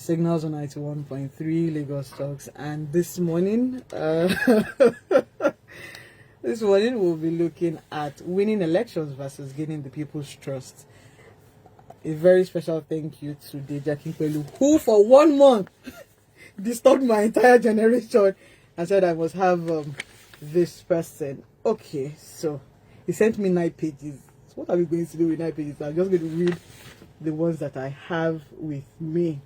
Signals on 91.3 Lagos Talks, and this morning, this morning we'll be looking at winning elections versus gaining the people's trust. A very special thank you to Deja Kimpelu, who for 1 month disturbed my entire generation and said I must have this person. Okay, so he sent me 9 pages. So what are we going to do with 9 pages? I'm just going to read the ones that I have with me.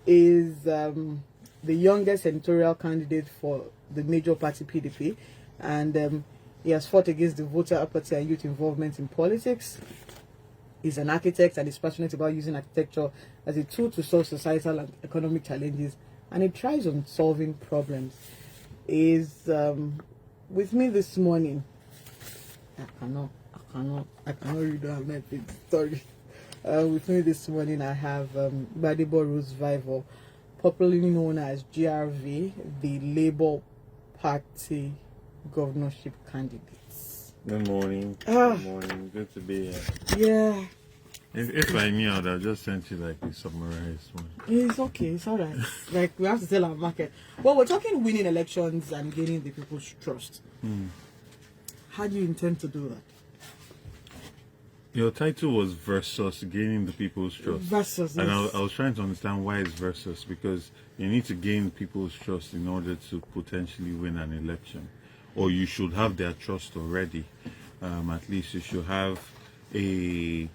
Is the youngest senatorial candidate for the major party PDP, and he has fought against the voter apathy and youth involvement in politics. He's an architect and is passionate about using architecture as a tool to solve societal and economic challenges, and he tries on solving problems. Is with me this morning. I cannot read that message. Sorry. With me this morning I have Gbadebo Rose-Vival, popularly known as GRV, the Labour Party governorship candidate. Good morning. Good morning. Good to be here. Yeah. If I knew, I'd have just sent you like a summarized one. It's okay, it's alright. Like, we have to tell our market. Well, we're talking winning elections and gaining the people's trust. How do you intend to do that? Your title was versus gaining the people's trust. Versus, and yes. I was trying to understand why it's versus, because you need to gain people's trust in order to potentially win an election, or you should have their trust already. At least you should have an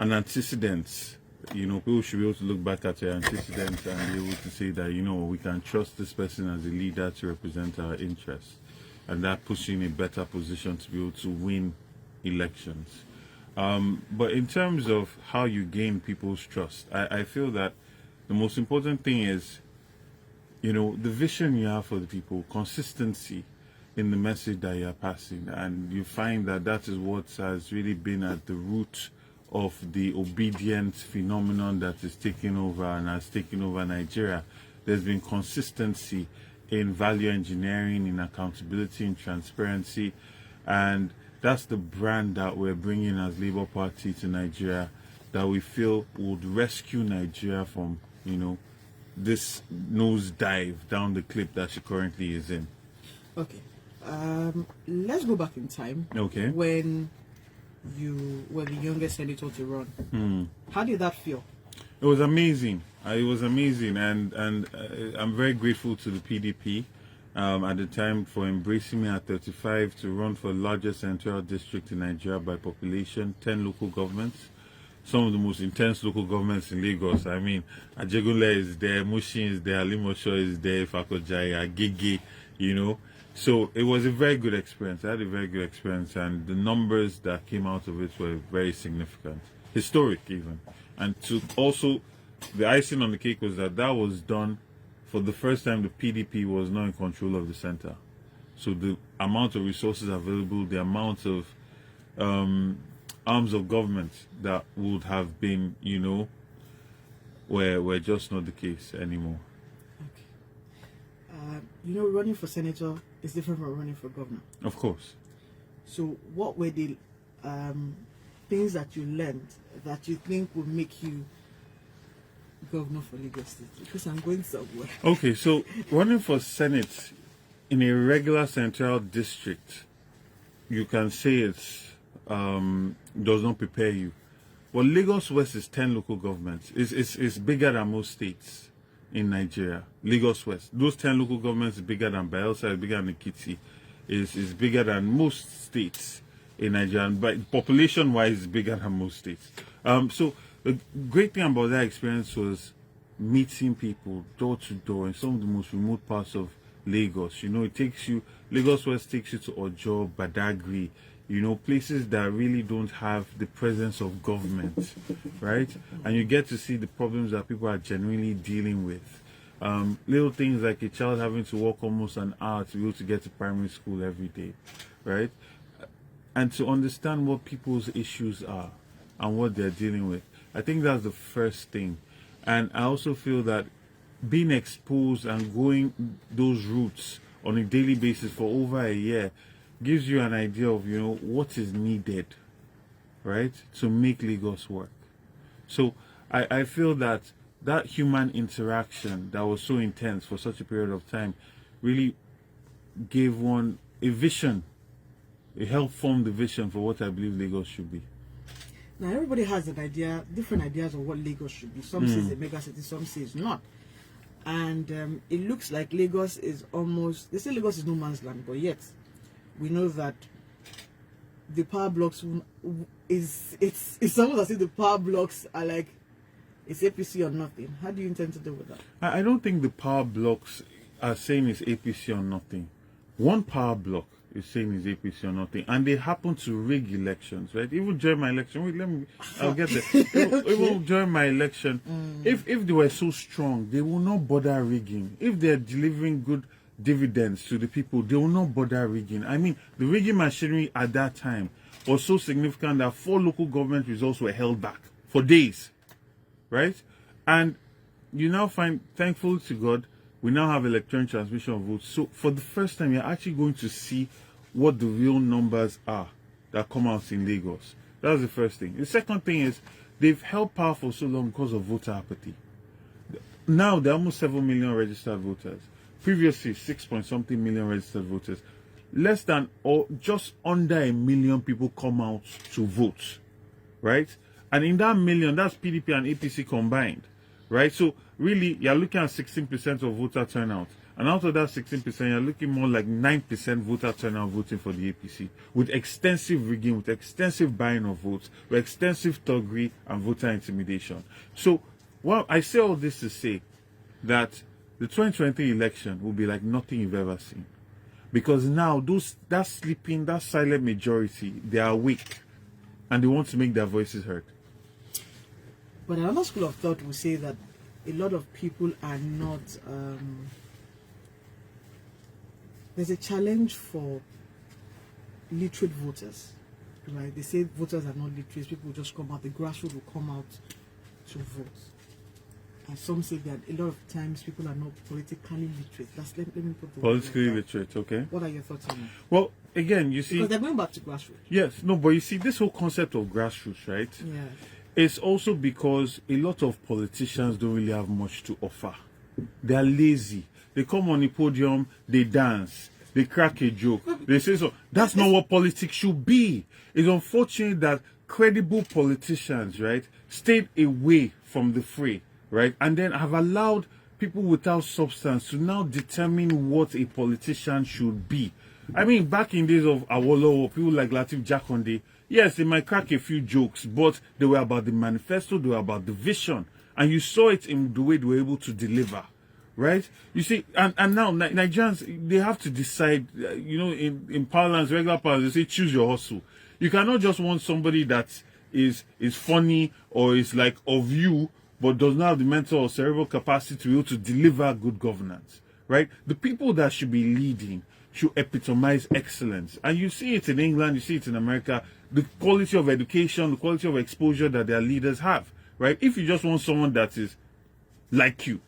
antecedent. You know, people should be able to look back at your antecedents and be able to say that, you know, we can trust this person as a leader to represent our interests, and that puts you in a better position to be able to win elections. But in terms of how you gain people's trust, I feel that the most important thing is, you know, the vision you have for the people, consistency in the message that you are passing, and you find that that is what has really been at the root of the obedience phenomenon that is taking over and has taken over Nigeria. There's been consistency in value engineering, in accountability, in transparency, and that's the brand that we're bringing as Labour Party to Nigeria, that we feel would rescue Nigeria from, you know, this nosedive down the cliff that she currently is in. Okay. Let's go back in time. Okay. When you were the youngest senator to run. How did that feel? It was amazing. It was amazing, and I'm very grateful to the PDP at the time for embracing me at 35 to run for the largest senatorial district in Nigeria by population, 10 local governments, some of the most intense local governments in Lagos. I mean, Ajegunle is there, Mushin is there, Alimosho is there, Fakojaya, Agege, you know. So it was a very good experience. I had a very good experience, and the numbers that came out of it were very significant, historic even. And to also, the icing on the cake was that was done for the first time. The PDP was not in control of the center. So the amount of resources available, the amount of arms of government that would have been, you know, were just not the case anymore. Okay. You know, running for senator is different from running for governor. Of course. So what were the things that you learned that you think will make you governor for Lagos State? Because I'm going somewhere. Okay, so running for Senate in a regular senatorial district, you can say it's does not prepare you. Well, Lagos West is 10 local governments. It's bigger than most states in Nigeria. Lagos West, those 10 local governments is bigger than Bayelsa, is bigger than Ekiti, is bigger than most states in Nigeria. But population-wise, it's bigger than most states. So the great thing about that experience was meeting people door to door in some of the most remote parts of Lagos. You know, it takes you, Lagos West takes you to Ojo, Badagry, you know, places that really don't have the presence of government, right? And you get to see the problems that people are genuinely dealing with. Little things like a child having to walk almost an hour to be able to get to primary school every day, right? And to understand what people's issues are and what they're dealing with. I think that's the first thing. And I also feel that being exposed and going those routes on a daily basis for over a year gives you an idea of, you know, what is needed, right, to make Lagos work. So I feel that that human interaction that was so intense for such a period of time really gave one a vision. It helped form the vision for what I believe Lagos should be. Now everybody has an idea, different ideas of what Lagos should be. Some say it's a mega city, some say it's not. And it looks like Lagos is almost, they say Lagos is no man's land, but yet we know that the power blocks it's almost as if the power blocks are like, it's APC or nothing. How do you intend to deal with that? I don't think the power blocks are saying it's APC or nothing. One power block is saying it's APC or nothing, and they happen to rig elections, right? Even during my election, I'll get there. Even during my election, if they were so strong, they will not bother rigging. If they're delivering good dividends to the people, they will not bother rigging. I mean, the rigging machinery at that time was so significant that 4 local government results were held back for days, right? And you now find, thankful to God, we now have electronic transmission of votes. So for the first time, you're actually going to see what the real numbers are that come out in Lagos. That's the first thing. The second thing is they've held power for so long because of voter apathy. Now there are almost 7 million registered voters. Previously, 6-point-something million registered voters. Less than or just under 1 million people come out to vote, right? And in that million, that's PDP and APC combined, right? So really, you're looking at 16% of voter turnout. And out of that 16%, you're looking more like 9% voter turnout voting for the APC, with extensive rigging, with extensive buying of votes, with extensive thuggery and voter intimidation. So, well, I say all this to say that the 2023 election will be like nothing you've ever seen. Because now, that sleeping, that silent majority, they are awake, and they want to make their voices heard. But another school of thought will say that a lot of people are not... there's a challenge for literate voters, right? They say voters are not literate. People will just come out, the grassroots will come out to vote. And some say that a lot of times people are not politically literate. Let me put the Politically literate, okay. What are your thoughts on that? Well, again, you see... Because they're going back to grassroots. Yes, no, but you see, this whole concept of grassroots, right? Yeah. It's also because a lot of politicians don't really have much to offer. They are lazy. They come on the podium, they dance, they crack a joke, they say so. That's not what politics should be. It's unfortunate that credible politicians, right, stayed away from the fray, right, and then have allowed people without substance to now determine what a politician should be. I mean, back in days of Awolowo, people like Lateef Jakonde, yes, they might crack a few jokes, but they were about the manifesto, they were about the vision, and you saw it in the way they were able to deliver. Right? You see, and now Nigerians, they have to decide, in parlance, regular parlance, they say choose your hustle. You cannot just want somebody that is funny or is like of you, but does not have the mental or cerebral capacity to be able to deliver good governance. Right? The people that should be leading should epitomize excellence. And you see it in England, you see it in America, the quality of education, the quality of exposure that their leaders have. Right? If you just want someone that is like you,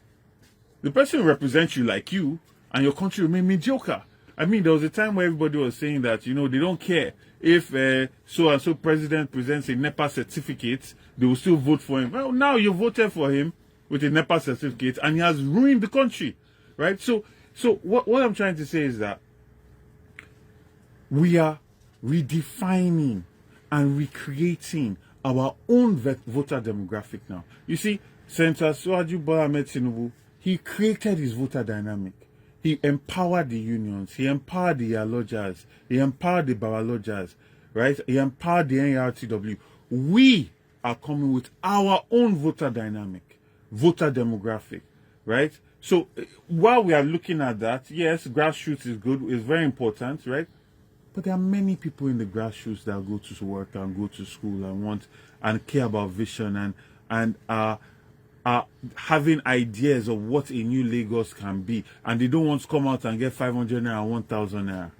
the person will represent you like you, and your country will remain mediocre. I mean, there was a time where everybody was saying that, they don't care if so-and-so president presents a NEPA certificate, they will still vote for him. Well, now you voted for him with a NEPA certificate, and he has ruined the country, right? So what I'm trying to say is that we are redefining and recreating our own voter demographic now. You see, Senator Asiwaju Bola Ahmed Tinubu, he created his voter dynamic. He empowered the unions. He empowered the Iyalodjas. He empowered the Babalojas, right? He empowered the NRTW. We are coming with our own voter dynamic, voter demographic, right? So while we are looking at that, yes, grassroots is good. It's very important, right? But there are many people in the grassroots that go to work and go to school and want and care about vision and are having ideas of what a new Lagos can be, and they don't want to come out and get 500 naira, 1,000 naira,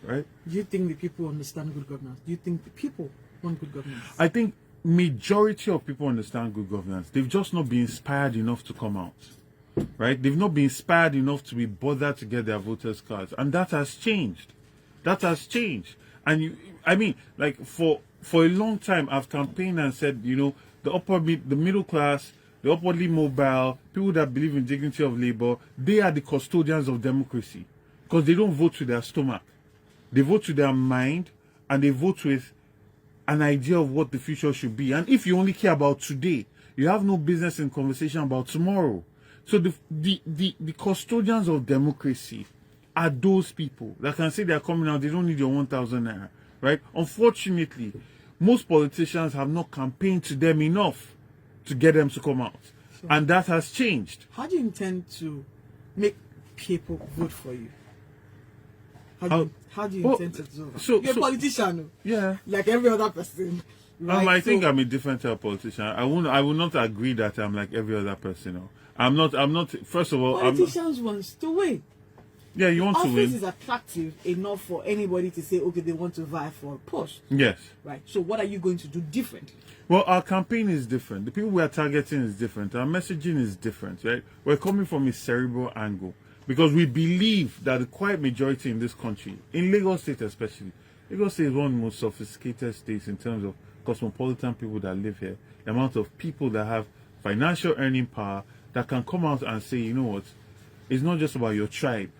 right? Do you think the people understand good governance? Do you think the people want good governance? I think majority of people understand good governance. They've just not been inspired enough to come out, right? They've not been inspired enough to be bothered to get their voters' cards, and that has changed. That has changed. And for a long time, I've campaigned and said, the the middle class, the upwardly mobile, people that believe in dignity of labor, they are the custodians of democracy because they don't vote with their stomach. They vote with their mind and they vote with an idea of what the future should be. And if you only care about today, you have no business in conversation about tomorrow. So the custodians of democracy are those people that can say they're coming out, they don't need your 1,000 naira, right? Unfortunately, most politicians have not campaigned to them enough to get them to come out. So, and that has changed. how do you intend to make people vote for you? How do you intend to do that? You're a politician, yeah, like every other person. Right? I think I'm a different type of politician. I will not agree that I'm like every other person. No. I'm not. First of all, politicians want to win. Yeah, you want to win. Office is attractive enough for anybody to say, okay, they want to vie for a post. Yes. Right. So what are you going to do differently? Well, our campaign is different. The people we are targeting is different. Our messaging is different, right? We're coming from a cerebral angle because we believe that the quiet majority in this country, in Lagos State especially, Lagos State is one of the most sophisticated states in terms of cosmopolitan people that live here. The amount of people that have financial earning power that can come out and say, you know what, it's not just about your tribe.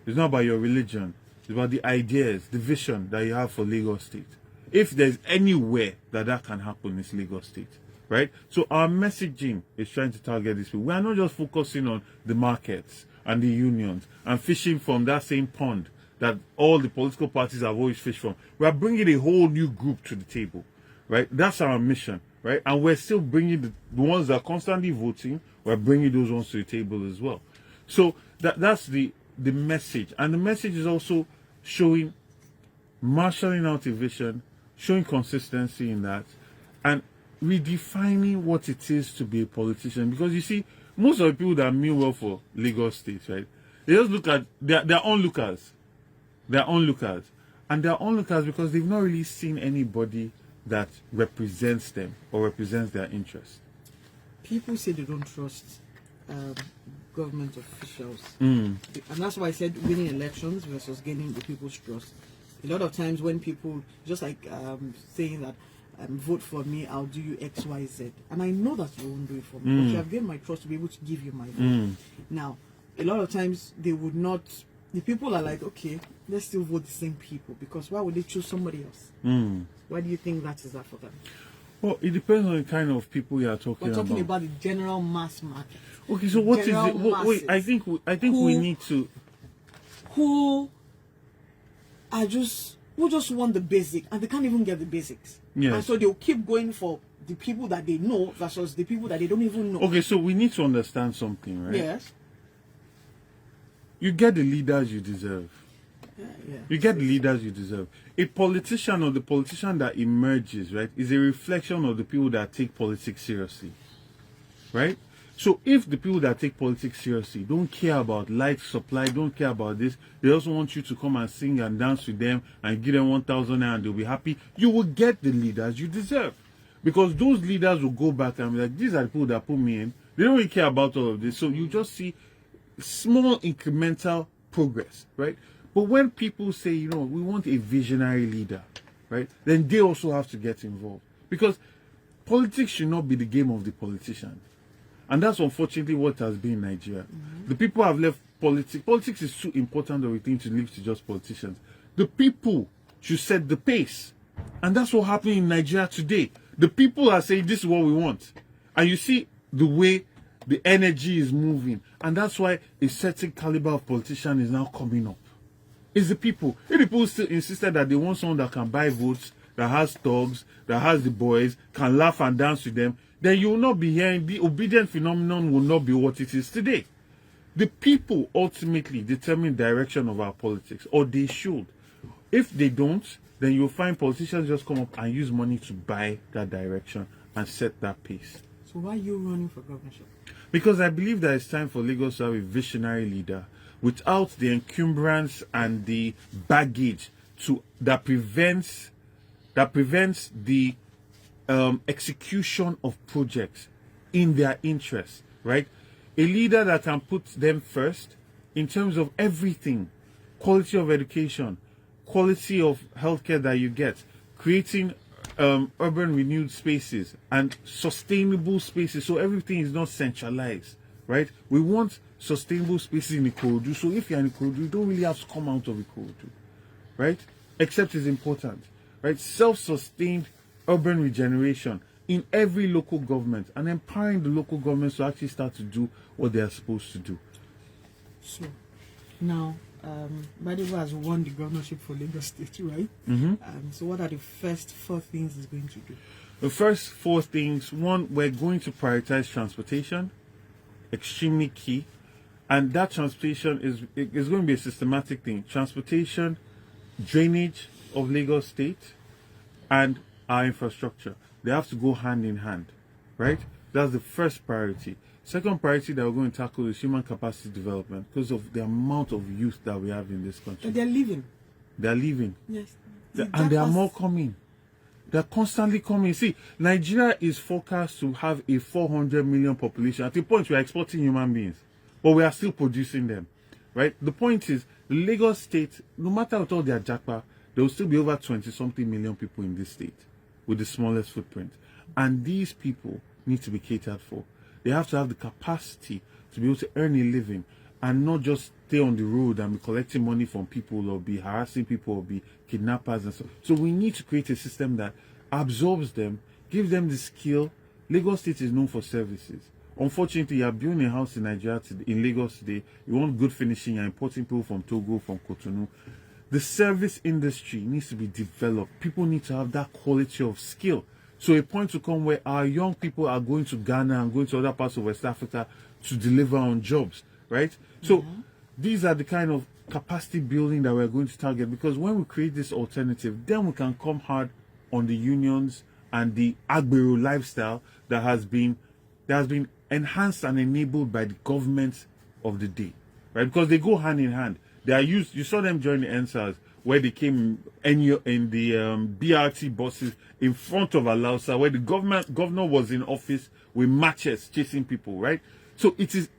It's not about your religion. It's about the ideas, the vision that you have for Lagos State. If there's anywhere that can happen, it's Lagos State, right? So our messaging is trying to target these people. We are not just focusing on the markets and the unions and fishing from that same pond that all the political parties have always fished from. We are bringing a whole new group to the table, right? That's our mission, right? And we're still bringing the ones that are constantly voting. We're bringing those ones to the table as well. So that's the message. And the message is also showing, marshalling out a vision, showing consistency in that, and redefining what it is to be a politician. Because you see, most of the people that mean well for Lagos State, right, they just look at their onlookers. They're onlookers. And they're onlookers because they've not really seen anybody that represents them or represents their interests. People say they don't trust government officials. And that's why I said winning elections versus gaining the people's trust. A lot of times when people, just like saying that, vote for me, I'll do you X, Y, Z. And I know that you won't do it for me, but you have gained my trust to be able to give you my vote. Now, a lot of times they would not, the people are like, okay, let's still vote the same people, because why would they choose somebody else? Why do you think that is that for them? Well, it depends on the kind of people you are talking about. We're talking about the general mass market. Okay, so what is it? Wait, I think we need to. Who just want the basic, and they can't even get the basics. Yes. And so they'll keep going for the people that they know versus the people that they don't even know. Okay, so we need to understand something, right? Yes. You get the leaders you deserve. Yeah. You get the leaders you deserve. A politician or the politician that emerges, right, is a reflection of the people that take politics seriously. Right? So if the people that take politics seriously don't care about light supply, don't care about this, they also want you to come and sing and dance with them and give them 1,000 and they'll be happy, you will get the leaders you deserve. Because those leaders will go back and be like, these are the people that put me in. They don't really care about all of this. So you just see small incremental progress, right? But when people say, you know, we want a visionary leader, right, then they also have to get involved. Because politics should not be the game of the politician. And that's unfortunately what has been in Nigeria. The people have left politics. Politics is too important of a thing to leave to just politicians. The people should set the pace. And that's what's happening in Nigeria today. The people are saying, this is what we want. And you see the way the energy is moving. And that's why a certain caliber of politician is now coming up. It's the people. If the people still insisted that they want someone that can buy votes, that has thugs, that has the boys, can laugh and dance with them, then you will not be hearing, the obedient phenomenon will not be what it is today. The people ultimately determine the direction of our politics, or they should. If they don't, then you'll find politicians just come up and use money to buy that direction and set that pace. So why are you running for governorship? Because I believe that it's time for Lagos to have a visionary leader without the encumbrance and the baggage that prevents the execution of projects in their interest, right? A leader that can put them first in terms of everything, quality of education, quality of healthcare that you get, creating urban renewed spaces and sustainable spaces, so everything is not centralized, right? We want sustainable spaces in Ikorodu, so if you're in Ikorodu, you don't really have to come out of Ikorodu, right? Except it's important, right? Self-sustained urban regeneration in every local government and empowering the local governments to actually start to do what they are supposed to do. So, now, Badibo has won the governorship for Lagos State, right? So what are the first 4 things he's going to do? The first 4 things: 1, we're going to prioritize transportation, extremely key. And that transportation is going to be a systematic thing. Transportation, drainage of Lagos State, and our infrastructure. They have to go hand in hand, right? That's the first priority. Second priority that we're going to tackle is human capacity development, because of the amount of youth that we have in this country. They're leaving. They're leaving. Yes. And there are more coming. They're constantly coming. See, Nigeria is forecast to have a 400 million population. At the point we are exporting human beings, but we are still producing them, right? The point is, Lagos State, no matter what all their jackpot, there will still be over 20-something million people in this state with the smallest footprint. And these people need to be catered for. They have to have the capacity to be able to earn a living and not just stay on the road and be collecting money from people or be harassing people or be kidnappers and so. So we need to create a system that absorbs them, gives them the skill. Lagos State is known for services. Unfortunately, you are building a house in Nigeria today, in Lagos today. You want good finishing, you're importing people from Togo, from Cotonou. The service industry needs to be developed. People need to have that quality of skill. So a point to come where our young people are going to Ghana and going to other parts of West Africa to deliver on jobs, right? So these are the kind of capacity building that we're going to target, because when we create this alternative, then we can come hard on the unions and the agbero lifestyle that has been enhanced and enabled by the government of the day, right? Because they go hand in hand. They are used. You saw them join the NSAS, where they came in the BRT buses in front of Alausa, where the governor was in office with matches chasing people, right? So it is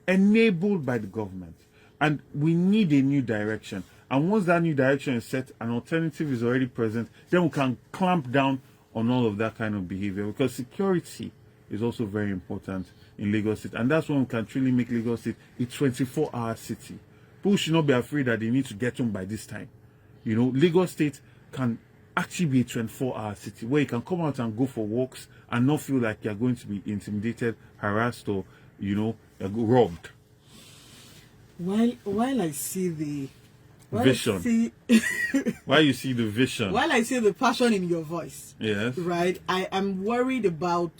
enabled by the government, and we need a new direction. And once that new direction is set, an alternative is already present, then we can clamp down on all of that kind of behavior, because security is also very important in Lagos State, and that's when we can truly make Lagos State a 24-hour city. People should not be afraid that they need to get home by this time. You know, Lagos State can actually be a 24-hour city where you can come out and go for walks and not feel like you're going to be intimidated, harassed, or, you know, robbed. While I see the vision, while you see the vision, while I see the passion in your voice, yes, right, I am worried about.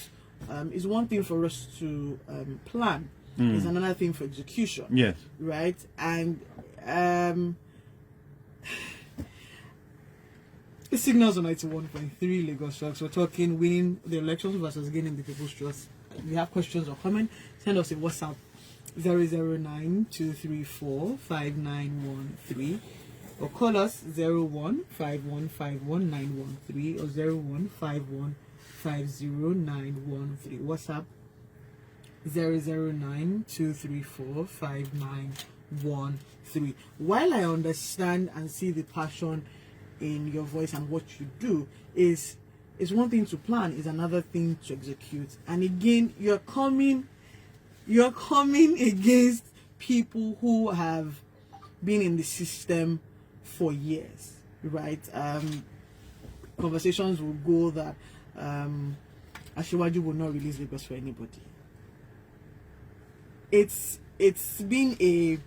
It's one thing for us to plan. It's another thing for execution. Yes. Right? And it signals on 91.3 Lagos Tracks. We're talking winning the elections versus gaining the people's trust. If you have questions or comments, send us a WhatsApp 009-234-5913 or call us 0151519113 or 0151509113. WhatsApp 009-234-5913. While I understand and see the passion in your voice and what you do, is one thing to plan, is another thing to execute. And again, you're coming against people who have been in the system for years, right? Conversations will go that Asiwaju will not release Lagos for anybody. It's been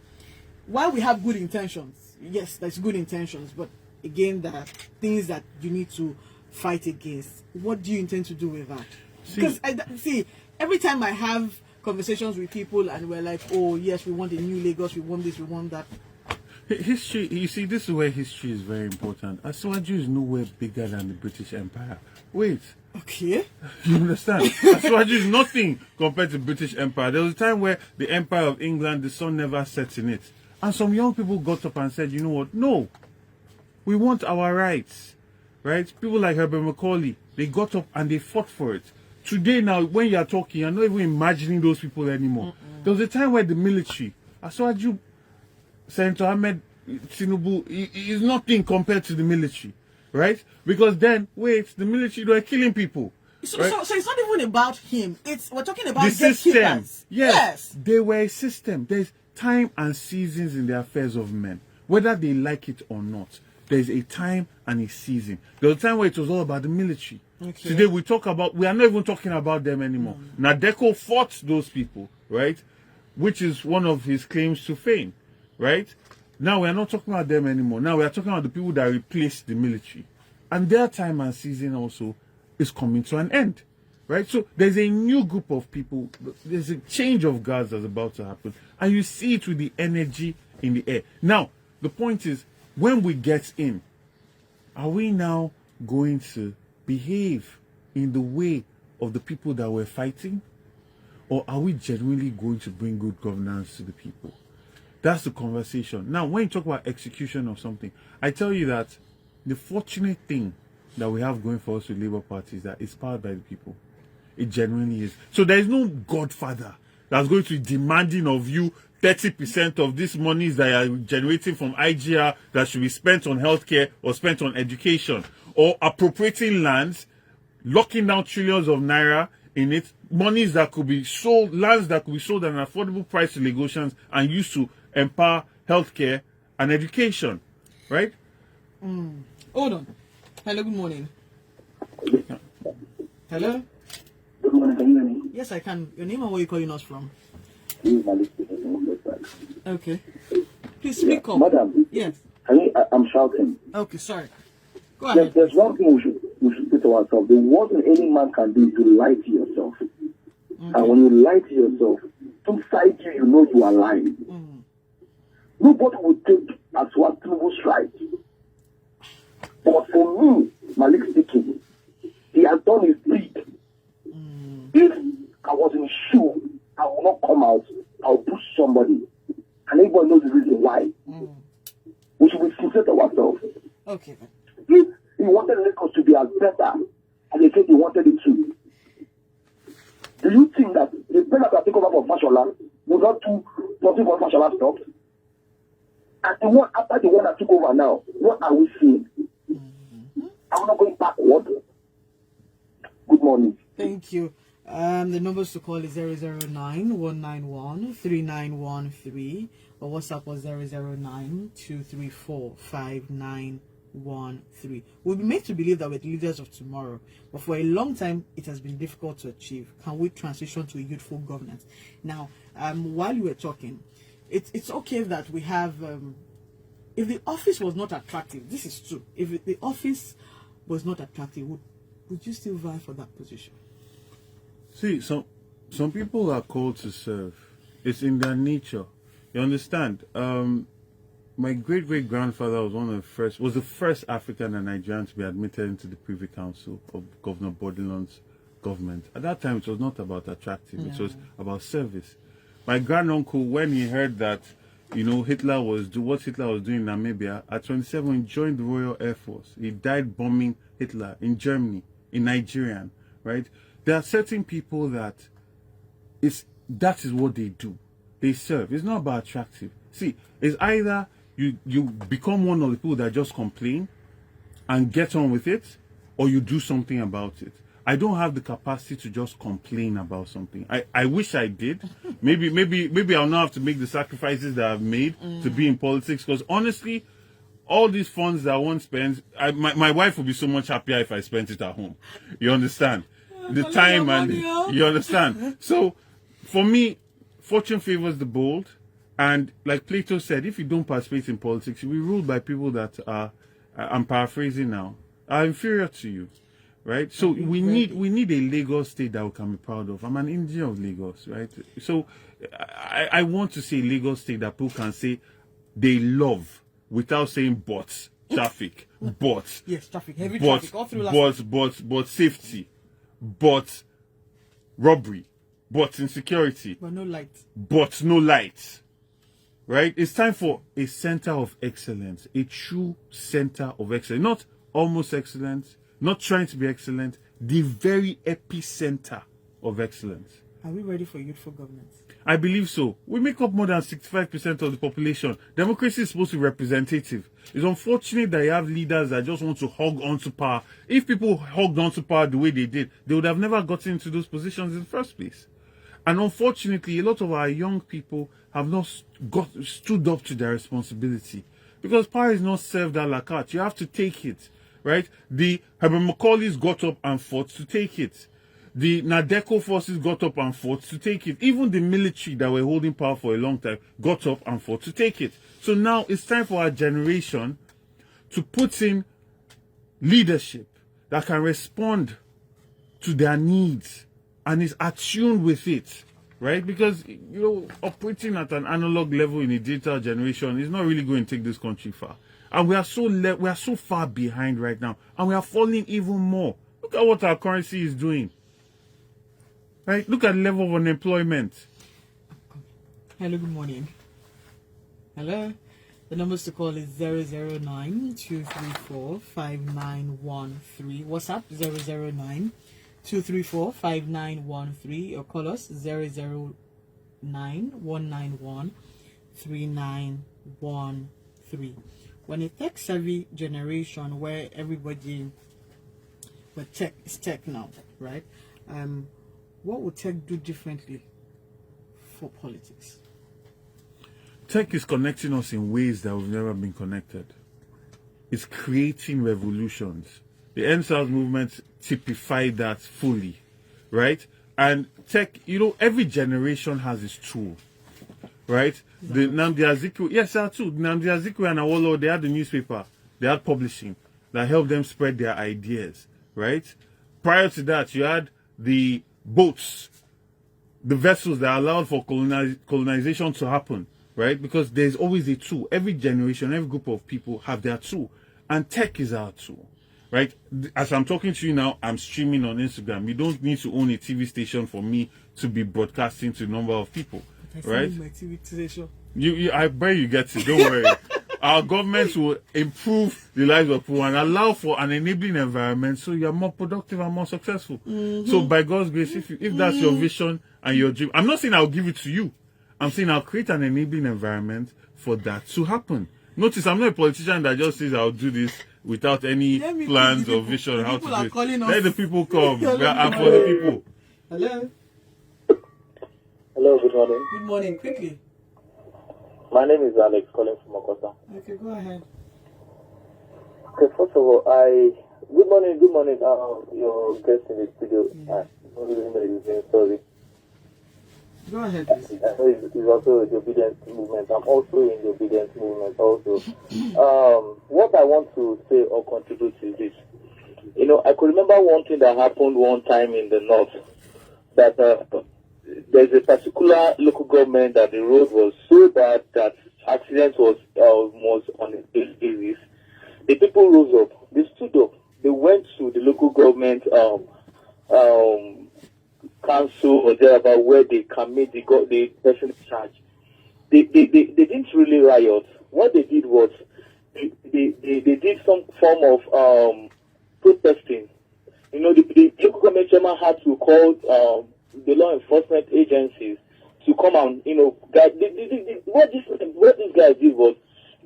while we have good intentions, yes, there's good intentions, but again, there are things that you need to fight against. What do you intend to do with that? Because every time I have conversations with people and we're like, oh yes, we want a new Lagos, we want this, we want that. History, you see, this is where history is very important. Asiwaju is nowhere bigger than the British Empire. Wait. Okay. You understand? Asiwaju is nothing compared to the British Empire. There was a time where the Empire of England, the sun never sets in it. And some young people got up and said, you know what? No. We want our rights. Right? People like Herbert Macaulay, they got up and they fought for it. Today now, when you are talking, you're not even imagining those people anymore. There was a time where the military, Asiwaju, Senator Ahmed Tinubu, is nothing compared to the military. right? Because then, wait, the military, they're killing people. So, right? so it's not even about him. We're talking about The system. gatekeepers. Yes. They were a system. There's time and seasons in the affairs of men. Whether they like it or not, there's a time and a season. There was a time where it was all about the military. Okay. Today we are not even talking about them anymore. Nadeko fought those people, right? Which is one of his claims to fame, right? Now we are not talking about them anymore. Now we are talking about the people that replaced the military. And their time and season also is coming to an end, right? So there's a new group of people. There's a change of guards that's about to happen. And you see it with the energy in the air. Now, the point is, when we get in, are we now going to behave in the way of the people that we're fighting? Or are we genuinely going to bring good governance to the people? That's the conversation. Now, when you talk about execution of something, I tell you that the fortunate thing that we have going for us with Labour Party is that it's powered by the people. It genuinely is. So there is no godfather that's going to be demanding of you 30% of these monies that are generating from IGR that should be spent on healthcare or spent on education, or appropriating lands, locking down trillions of naira in it, monies that could be sold, lands that could be sold at an affordable price to Lagosians and used to empower healthcare and education, right? Hold on. Hello, good morning. Hello? Good morning, can you hear me? Yes, I can. Your name and where you calling us from? This is Malik speaking from Western. Okay. Please speak up. Madam, Yes. I'm shouting. Okay, sorry. Go ahead. There's one thing we should say to ourselves. The worst thing any man can do is to lie to yourself. And when you lie to yourself, inside you, you know you are lying. Nobody will take as what Tinubu's right. But for me, Malik speaking, he has done his deed. If I was in his shoe, I will not come out. I will push somebody. And everybody knows the reason why. We should be sincere to ourselves. Okay. If he wanted Lagos to be as better as they said he wanted it to, do you think that the president that take over from Fashola will not do something for Fashola stopped? And the one after the one that took over now, what are we seeing? Are we not going backward? Good morning. Thank you. The numbers to call is 009-191-3913 or WhatsApp was 009-234-5913. We'll be made to believe that we're the leaders of tomorrow, but for a long time it has been difficult to achieve. Can we transition to a youthful governance? Now, while you were talking, it's okay that we have, if the office was not attractive, this is true, if the office was not attractive, would you still vie for that position? See, some people are called to serve. It's in their nature. You understand? My great-great-grandfather was the first African and Nigerian to be admitted into the Privy Council of Governor Bodilon's government. At that time, it was not about attractive. It was about service. My granduncle, when he heard that, Hitler was doing in Namibia, at 27, he joined the Royal Air Force. He died bombing Hitler in Germany, in Nigeria, right? There are certain people that is what they do. They serve. It's not about attractive. See, it's either you become one of the people that just complain and get on with it, or you do something about it. I don't have the capacity to just complain about something. I wish I did. Maybe I'll not have to make the sacrifices that I've made to be in politics. Because honestly, all these funds that one spends, my wife would be so much happier if I spent it at home. You understand? The time and you understand. So for me, fortune favors the bold, and like Plato said, if you don't participate in politics, you'll be ruled by people that are, I'm paraphrasing now, are inferior to you, right? So we need a Lagos state that we can be proud of. I'm an Indian of Lagos, right? So I want to see a Lagos state that people can say they love without saying but traffic, but yes, traffic, heavy traffic, all through but safety, but robbery, but insecurity, but no light. But no light. Right? It's time for a center of excellence, a true center of excellence. Not almost excellence, not trying to be excellent, the very epicenter of excellence. Are we ready for youthful governance? I believe so. We make up more than 65% of the population. Democracy is supposed to be representative. It's unfortunate that you have leaders that just want to hog onto power. If people hogged onto power the way they did, they would have never gotten into those positions in the first place. And unfortunately, a lot of our young people have not stood up to their responsibility. Because power is not served a la carte. You have to take it, right? The Herbert Macaulays got up and fought to take it. The Nadeco forces got up and fought to take it. Even the military that were holding power for a long time got up and fought to take it. So now it's time for our generation to put in leadership that can respond to their needs and is attuned with it, right? Because, operating at an analog level in a digital generation is not really going to take this country far. And we are so far behind right now, and we are falling even more. Look at what our currency is doing. Right? Look at the level of unemployment. Hello, good morning. Hello. The numbers to call is 009-234-5913. WhatsApp 009-234-5913. Or call us 009-191-3913. When a tech-savvy generation where everybody, but tech is tech now, right? What would tech do differently for politics? Tech is connecting us in ways that we've never been connected. It's creating revolutions. The NSAS movement typified that fully, right? And tech, every generation has its tool, right? The Nnamdi Azikiwe, yes, there are two. Nnamdi Azikiwe and Awolowo, they had the newspaper, they had publishing that helped them spread their ideas, right? Prior to that, you had the boats, the vessels that allowed for colonization to happen, right? Because there's always a tool. Every generation, every group of people have their tool, and tech is our tool, right? As I'm talking to you now, I'm streaming on Instagram. You don't need to own a TV station for me to be broadcasting to a number of people, right? My TV station. I bet you get it. Don't worry. Our governments will improve the lives of people and allow for an enabling environment so you're more productive and more successful. So by God's grace, if that's your vision and your dream, I'm not saying I'll give it to you. I'm saying I'll create an enabling environment for that to happen. Notice I'm not a politician that just says I'll do this without any plans or vision on how to do it. Let the people come. I'm for the people. Hello. Hello, good morning. Good morning. Quickly. My name is Alex, calling from Okosa. Okay, go ahead. Okay, first of all, good morning, your guest in the studio. Sorry. Go ahead, please. I know it's also the obedience movement. I'm also in the obedience movement also. What I want to say or contribute is this. I could remember one thing that happened one time in the north, that there's a particular local government that the road was so bad that accidents was almost on a daily basis. The people rose up, they stood up, they went to the local government council or thereabout where they can meet the person in charge. They didn't really riot. What they did was they did some form of protesting. The local government chairman had to call the law enforcement agencies to come and what these guys did was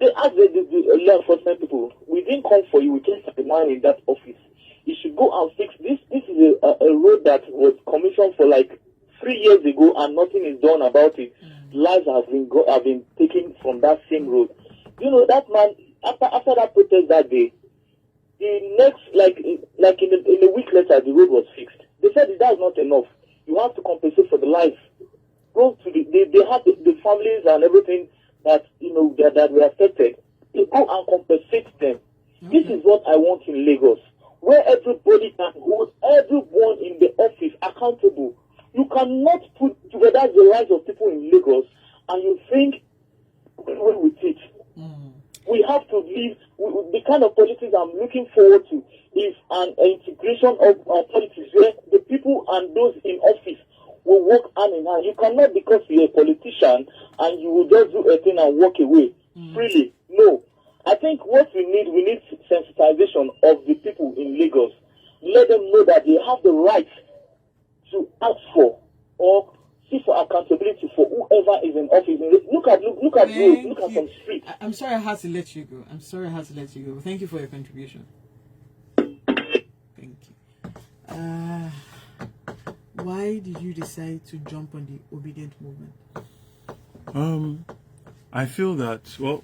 they asked the law enforcement people, we didn't come for you, we came for the man in that office. You should go and fix this. This is a road that was commissioned for like 3 years ago and nothing is done about it. Lives have been taken from that same road. That man, after that protest that day, the next in a week later the road was fixed. They said that's not enough. You have to compensate for the life. Go to they have the families and everything that that were affected. They go and compensate them. This is what I want in Lagos, where everybody can hold everyone in the office accountable. You cannot put together the lives of people in Lagos and you think away with it. We have to live the kind of politics I'm looking forward to is an integration of politics where the people and those in office will work hand in hand. You cannot, because you're a politician and you will just do a thing and walk away freely. No. I think what we need sensitization of the people in Lagos. Let them know that they have the right to ask for or seek for accountability for whoever is in office. Look at roads, look at some streets. I'm sorry I had to let you go. Thank you for your contribution. Thank you. Why did you decide to jump on the obedient movement? I feel that, well,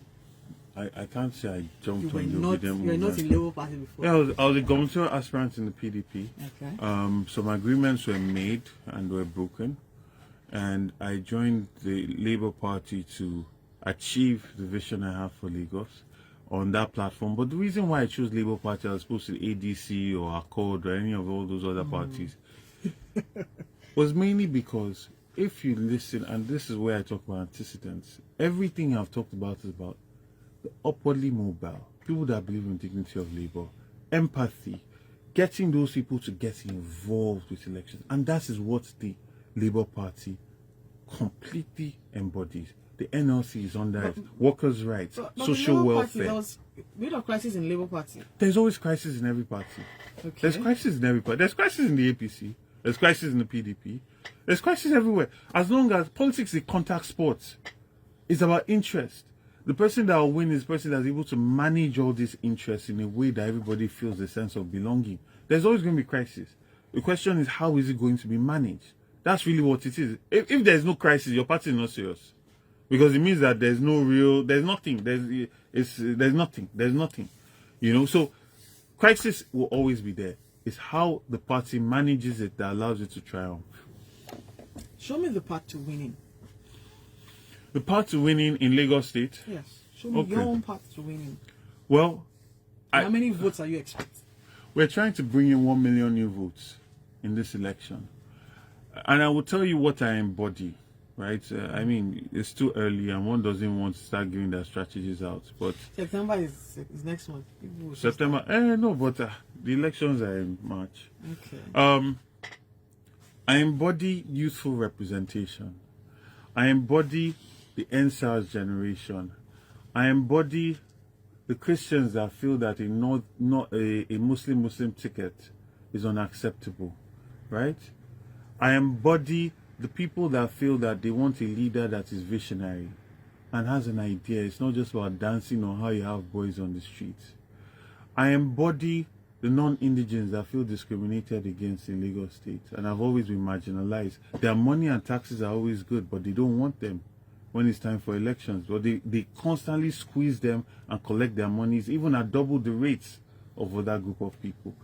I can't say I jumped on the obedient movement. You were not in Labour Party before. Yeah, I was a gubernatorial aspirant in the PDP. Okay. Some agreements were made and were broken. And I joined the Labour Party to achieve the vision I have for Lagos on that platform. But the reason why I chose Labour Party as opposed to the ADC or Accord or any of all those other parties was mainly because if you listen, and this is where I talk about antecedents, everything I've talked about is about the upwardly mobile, people that believe in dignity of labor, empathy, getting those people to get involved with elections. And that is what the Labour Party completely embodies. The NLC is under it, workers' rights, social welfare. There was a bit of crisis in Labour Party. There's always crisis in every party. Okay. There's crisis in every party. There's crisis in the APC. There's crisis in the PDP. There's crisis everywhere. As long as politics is contact sports, it's about interest. The person that will win is the person that's able to manage all these interests in a way that everybody feels a sense of belonging. There's always going to be crisis. The question is, how is it going to be managed? That's really what it is. If there's no crisis, your party is not serious. Because it means that there's nothing. There's nothing. You know, so crisis will always be there. It's how the party manages it that allows it to triumph. Show me the path to winning. The path to winning in Lagos State? Yes. Show me your own path to winning. Well, how many votes are you expecting? We're trying to bring in 1 million new votes in this election. And I will tell you what I embody, right? I mean, it's too early and one doesn't want to start giving their strategies out. But September is next month. September? No, but the elections are in March. Okay. I embody youthful representation. I embody the NSAS generation. I embody the Christians that feel that a Muslim ticket is unacceptable, right? I embody the people that feel that they want a leader that is visionary and has an idea. It's not just about dancing or how you have boys on the streets. I embody the non-indigens that feel discriminated against in Lagos State and have always been marginalized. Their money and taxes are always good, but they don't want them when it's time for elections. But they constantly squeeze them and collect their monies, even at double the rates of other group of people.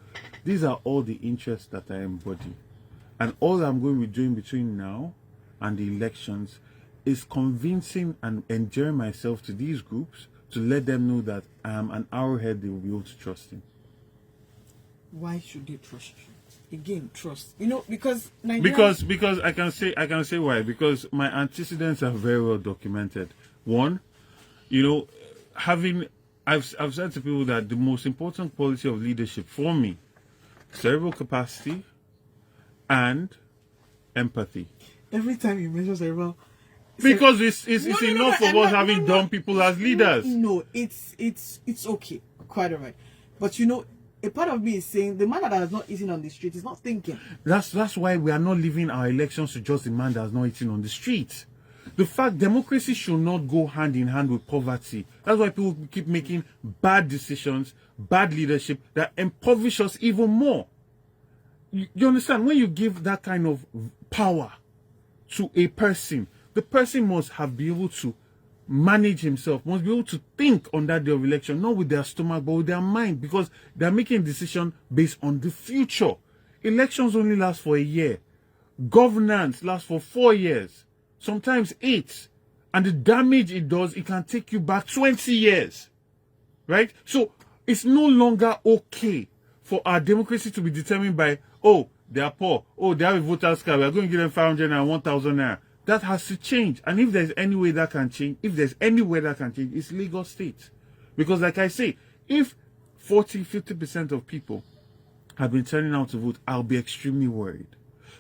These are all the interests that I embody. And all I'm going to be doing between now and the elections is convincing and endearing myself to these groups to let them know that I am an arrowhead they will be able to trust in. Why should they trust you? Again, trust. You know, because Nigerians... Because I can say why. Because my antecedents are very well documented. One, you know, I've said to people that the most important quality of leadership for me, cerebral capacity and empathy. Every time you mention cerebral, because it's enough of us having dumb people as leaders. No, it's okay, quite alright. But you know, a part of me is saying the man that has not eaten on the street is not thinking. That's why we are not leaving our elections to just the man that has not eaten on the street. The fact democracy should not go hand in hand with poverty. That's why people keep making bad decisions, bad leadership that impoverish us even more. You understand? When you give that kind of power to a person, the person must have been able to manage himself, must be able to think on that day of election, not with their stomach, but with their mind, because they're making a decision based on the future. Elections only last for a year. Governance lasts for 4 years, sometimes 8. And the damage it does, it can take you back 20 years. Right? So it's no longer okay for our democracy to be determined by, oh, they are poor, oh, they have a voter's card, we're going to give them 500 and 1,000 naira. That has to change. And if there's any way that can change, it's Lagos State. Because like I say, if 40-50% of people have been turning out to vote, I'll be extremely worried.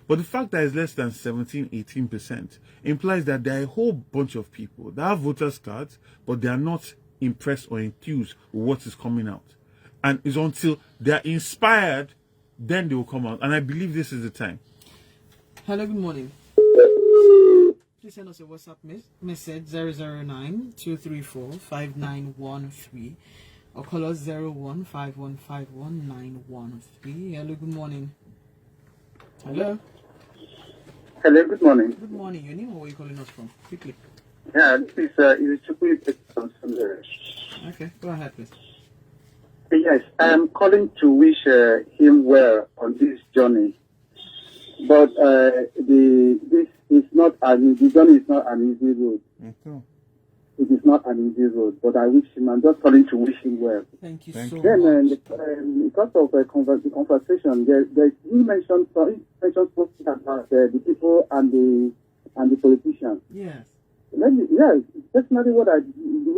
But the fact that it's less than 17-18% implies that there are a whole bunch of people that have voters' cards, but they are not impressed or enthused with what is coming out. And it's until they are inspired, then they will come out. And I believe this is the time. Hello, good morning. Please send us a WhatsApp message 009-234-5913 or call us 0151519113. Hello, good morning. Hello. Hello, good morning. Good morning. Your name or where are you calling us from? Quickly. Yeah, this is Chukwu from there. Okay, go ahead, please. Yes, I'm calling to wish him well on this journey. But the journey is not an easy road. Okay. It is not an easy road. But I wish him. I'm just calling to wish him well. Thank you Thank so you. Then, much. because of the conversation, he mentioned something about the people and the politicians. Yes. Yes, definitely the way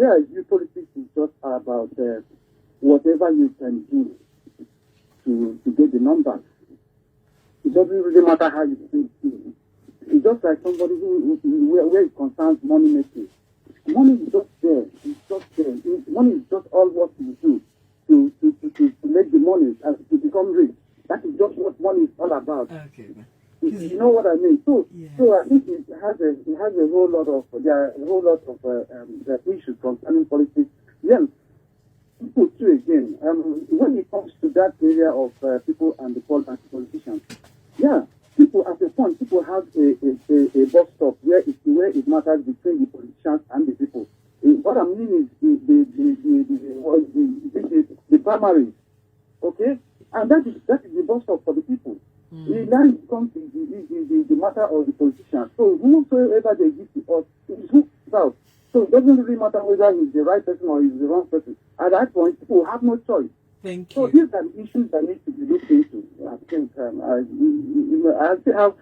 I view politics is just about whatever you can do to get the numbers. It doesn't really matter how you think. It's just like somebody where it concerns money making. Money is just there. It's just there. Money is just all what you do to make the money and to become rich. That is just what money is all about. Okay. You know what I mean? So I think it has a whole lot of issues concerning politics. Then people too again. When it comes to that area of people and the politicians, people at a point people have a bus stop where it matters between the politicians and the people. What I mean is the primaries, okay, and that is the bus stop for the people. Now it comes to the matter of the politicians. So whosoever they give to us is who out. So it doesn't really matter whether he's the right person or he's the wrong person. At that point, people have no choice. Thank So you. these are the issues that need to be looked into. I think I still have.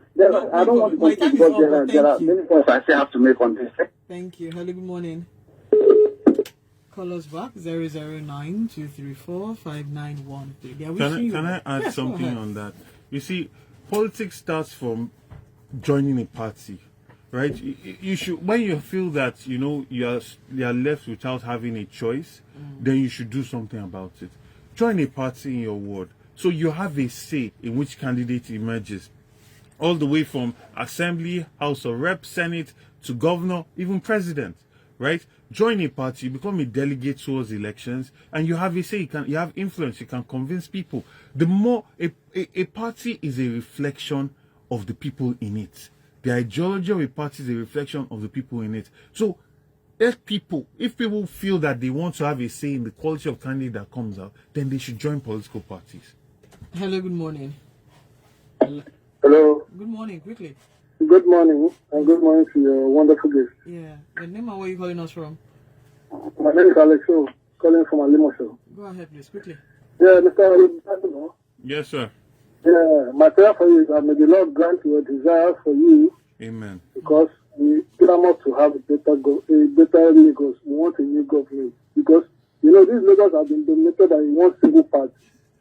I don't want to My time conclude, is but up, there are thank you. many points I still have to make on this. Thank you. Hello, good morning. Call us back 009-234-5913. They are wishing you Can I add Yes, go something ahead. on that? You see, politics starts from joining a party, right? You should, when you feel that you are left without having a choice, then you should do something about it. Join a party in your ward, so you have a say in which candidate emerges, all the way from assembly, House of Reps, Senate to governor, even president, right? Join a party, you become a delegate towards elections, and you have a say. You have influence. You can convince people. The more a party is a reflection of the people in it. The ideology of a party is a reflection of the people in it. So, if people feel that they want to have a say in the quality of candidate that comes out, then they should join political parties. Hello, good morning. Hello. Hello. Good morning, quickly. Good morning, and good morning to your wonderful guest. Yeah. Your name and where are you calling us from? My name is Alex, calling from Alimosho. Go ahead, please, quickly. Yeah, Mr. Ali, Yes, sir. yeah, my prayer for you is that may the Lord grant your desire for you, Amen. because we clamor to have a better Lagos. We want a new government, because these Lagos have been dominated by one single party.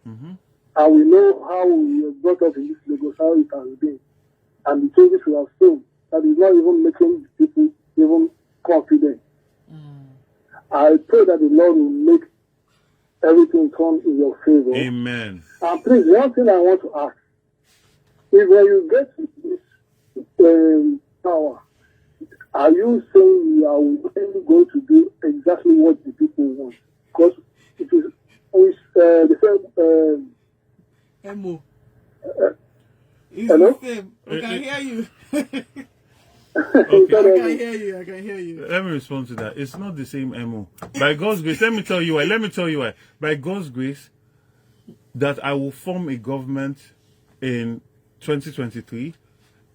Mm-hmm. And we know how we were brought up in this Lagos, how it has been. And the changes we have seen, that is not even making people even confident. I pray that the Lord will make everything turn in your favor. Amen. And please, one thing I want to ask is, when you get this power, are you saying you are going to do exactly what the people want? Because it is with the same. Emo. It's Hello? the same. I can hear you. I can hear you. Let me respond to that. It's not the same MO. By God's grace, let me tell you why. By God's grace, that I will form a government in 2023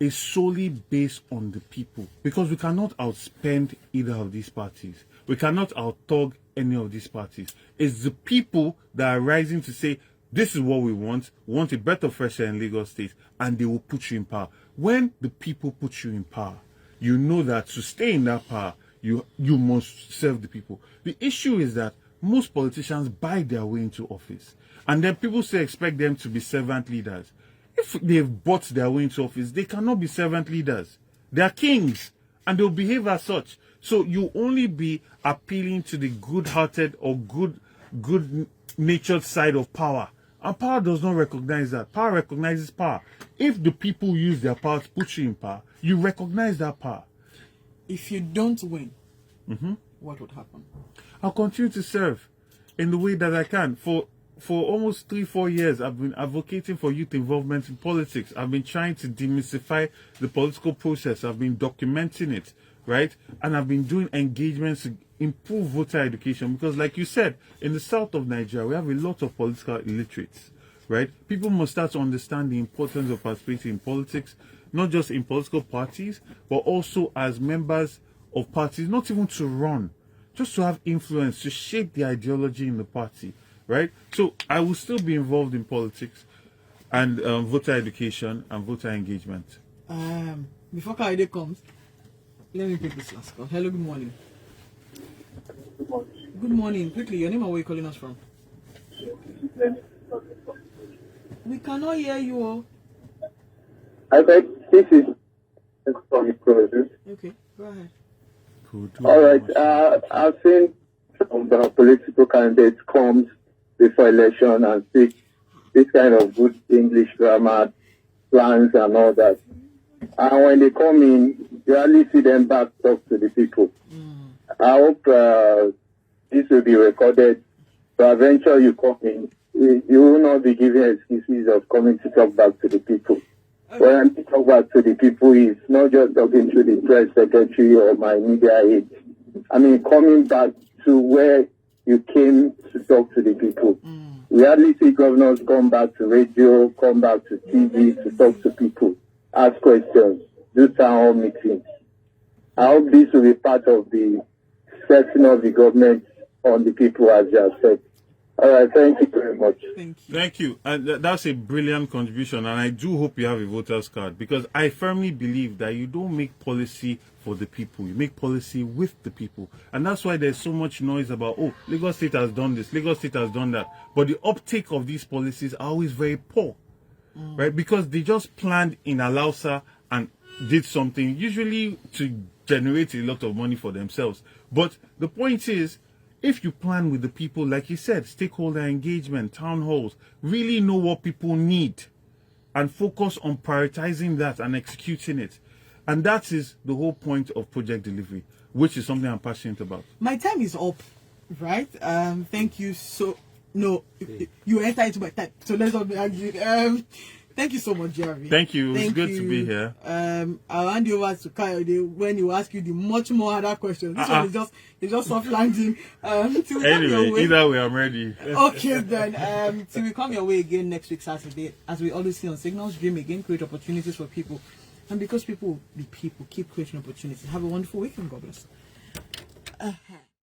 is solely based on the people. Because we cannot outspend either of these parties. We cannot out-thug any of these parties. It's the people that are rising to say, this is what we want a better fresh air in Lagos State, and they will put you in power. When the people put you in power, you know that to stay in that power, you must serve the people. The issue is that most politicians buy their way into office, and then people say expect them to be servant leaders. If they've bought their way into office, they cannot be servant leaders. They are kings, and they'll behave as such. So you only be appealing to the good-hearted or good-natured side of power. And power does not recognize that. Power recognizes power. If the people use their power to put you in power, you recognize that power. if you don't win, what would happen? I'll continue to serve in the way that I can. For almost 3-4 years, I've been advocating for youth involvement in politics. I've been trying to demystify the political process. I've been documenting it, right? And I've been doing engagements to improve voter education because, like you said, in the south of Nigeria, we have a lot of political illiterates, right? People must start to understand the importance of participating in politics, not just in political parties, but also as members of parties, not even to run, just to have influence, to shape the ideology in the party, right? So I will still be involved in politics and voter education and voter engagement. Before Kaide comes, let me pick this last call. Hello, good morning. Good morning. Quickly, your name and where you calling us from? We cannot hear you all. I think this is from the process. Okay, go ahead. All right. I've seen some political candidates come before election and speak this kind of good English grammar, plans and all that. And when they come in, you hardly see them back talk to the people. I hope this will be recorded. So eventually you come in, you will not be giving excuses of coming to talk back to the people. When I talk back to the people, it's not just talking to the press secretary or my media aide. I mean, coming back to where you came to talk to the people. We hardly see governors come back to radio, come back to TV to talk to people, ask questions, do town hall meetings. I hope this will be part of the setting of the government on the people, as you have said. All right, thank you very much. Thank you. And that's a brilliant contribution. And I do hope you have a voter's card because I firmly believe that you don't make policy for the people. You make policy with the people. And that's why there's so much noise about, oh, Lagos State has done this, Lagos State has done that. But the uptake of these policies are always very poor, right? Because they just planned in Alausa and did something, usually to generate a lot of money for themselves. But the point is, if you plan with the people, like you said, stakeholder engagement, town halls, really know what people need and focus on prioritizing that and executing it. And that is the whole point of project delivery, which is something I'm passionate about. My time is up, right? Thank you so... No, you enter into my time, so let's not be arguing. Thank you so much, Jeremy. Thank you. It's good to be here. I'll hand you over to Kayode when he will ask you the much more harder questions. This one is just soft landing. Anyway, either way, I'm ready. Okay, then. Till we come your way again next week, Saturday, as we always see on Signals, dream again, create opportunities for people. And because people will be people, keep creating opportunities. Have a wonderful weekend. God bless.